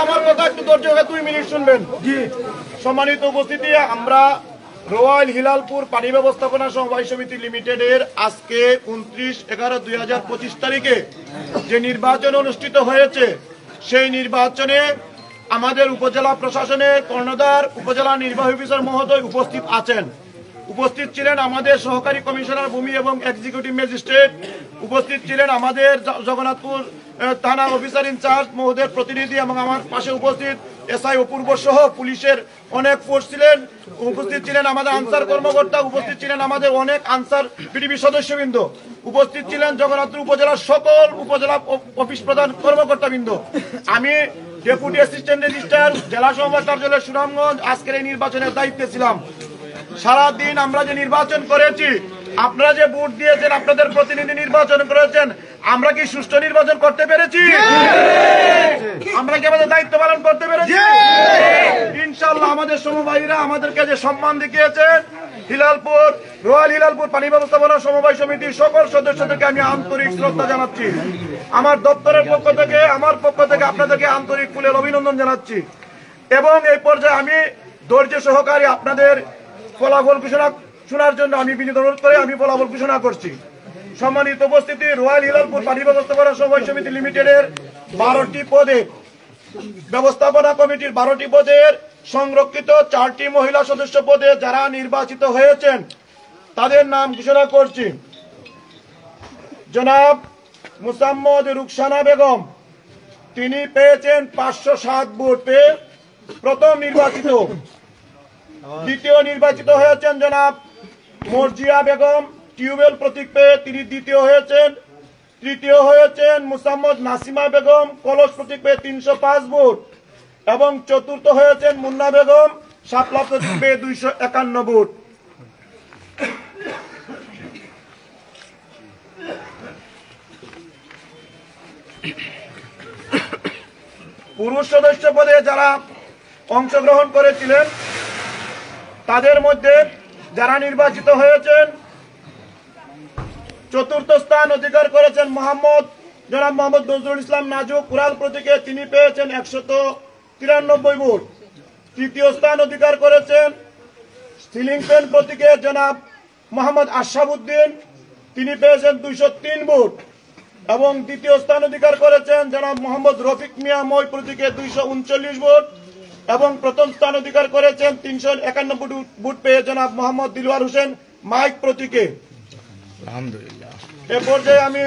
আমার কথা একটু ধৈর্য ধরে 2 মিনিট শুনবেন। জি, সম্মানিত উপস্থিতি, আমরা রয়্যাল হিলালপুর পানি ব্যবস্থাপনা সমবায় সমিতি লিমিটেডের আজকে 29/11/2025 তারিখে যে নির্বাচন অনুষ্ঠিত হয়েছে, সেই নির্বাচনে আমাদের উপজেলা প্রশাসনের কর্ণধার উপজেলা নির্বাহী অফিসার মহোদয় উপস্থিত আছেন। উপস্থিত ছিলেন আমাদের সহকারী কমিশনার ভূমি এবং এক্সিকিউটিভ ম্যাজিস্ট্রেট, উপস্থিত ছিলেন আমাদের জগন্নাথপুর থানা অফিসার ইনচার্জ মহোদয়ের প্রতিনিধি এবং আমার পাশে উপস্থিত এসআই অপূর্ব সহ পুলিশের অনেক ফোর্স ছিলেন। উপস্থিত ছিলেন আমাদের আনসার কর্মকর্তা, উপস্থিত ছিলেন আমাদের অনেক আনসার বিডিবি সদস্যবৃন্দ, উপস্থিত ছিলেন জগন্নাথপুর উপজেলার সকল উপজেলা অফিস প্রধান কর্মকর্তাবৃন্দ। আমি ডেপুটি অ্যাসিস্ট্যান্ট রেজিস্ট্রার জেলা সমবায় কার্যালয় সুনামগঞ্জ আজকের এই নির্বাচনের দায়িত্বে ছিলাম। সারাদিন আমরা যে নির্বাচন করেছি, আপনারা যে ভোট দিয়েছেন, আপনাদের প্রতিনিধি নির্বাচন করেছেন, আমরা কি সুষ্ঠু নির্বাচন করতে পেরেছি? আমরা কি আমাদের দায়িত্ব পালন করতে পেরেছি? ইনশাআল্লাহ আমাদের সমবায়ীরা আমাদেরকে যে সম্মান দেখিয়েছেন, রয়্যাল হিলালপুর পানি ব্যবস্থাপনা সমবায় সমিতির সকল সদস্যদেরকে আমি আন্তরিক শ্রদ্ধা জানাচ্ছি। আমার দপ্তরের পক্ষ থেকে, আমার পক্ষ থেকে আপনাদেরকে আন্তরিক ফুলের অভিনন্দন জানাচ্ছি। এবং এই পর্যায়ে আমি ধৈর্য সহকারে আপনাদের ফলাফল ঘোষণা শোনার জন্য আমি বিনীত অনুরোধ করে আমি ফলাফল ঘোষণা করছি। সম্মানিত উপস্থিতি, রয়্যাল হিলালপুর পানি ব্যবস্থাপনা সমবায় সমিতি লিমিটেডের 12টি পদে, ব্যবস্থাপনা কমিটির 12টি পদের সংরক্ষিত 4টি মহিলা সদস্য পদে যারা নির্বাচিত হয়েছেন তাদের নাম ঘোষণা করছি। জনাব মুসাম্মদ রুকসানা বেগম, তিনি পেয়েছেন 507 ভোট পেয়ে প্রথম নির্বাচিত। দ্বিতীয় নির্বাচিত হয়েছেন জনাব মর্জিয়া বেগম, টিউবওয়েল প্রতীক পেয়ে তিনি দ্বিতীয় হয়েছেন। তৃতীয় হয়েছেন মুসাম্মদ নাসিমা বেগম, কলস প্রতীক পেয়ে 305 ভোট। এবং চতুর্থ হয়েছেন মুন্না বেগম, শাপলা প্রতীক পেয়ে 251 ভোট। পুরুষ সদস্য পদে যারা অংশগ্রহণ করেছিলেন তাদের মধ্যে যারা নির্বাচিত হয়েছেন, চতুর্থ স্থান অধিকার করেছেন জনাব মোহাম্মদ নজরুল ইসলাম নাজু, কুরাল প্রতীকে, তিনি পেয়েছেন 193 ভোট। তৃতীয় স্থান অধিকার করেছেন সিলিং ফ্যান প্রতীকে জনাব মোহাম্মদ আশরাফুদ্দিন, তিনি পেয়েছেন 203 ভোট। এবং দ্বিতীয় স্থান অধিকার করেছেন জনাব মোহাম্মদ রফিক মিয়া মই প্রতীকে 239 ভোট। এবং প্রথম স্থান অধিকার করেছেন 391 ভোট পেয়ে জনাব মোহাম্মদ দিলওয়ার হোসেন মাইক প্রতীকে। আলহামদুলিল্লাহ। এ পর্যায়ে আমি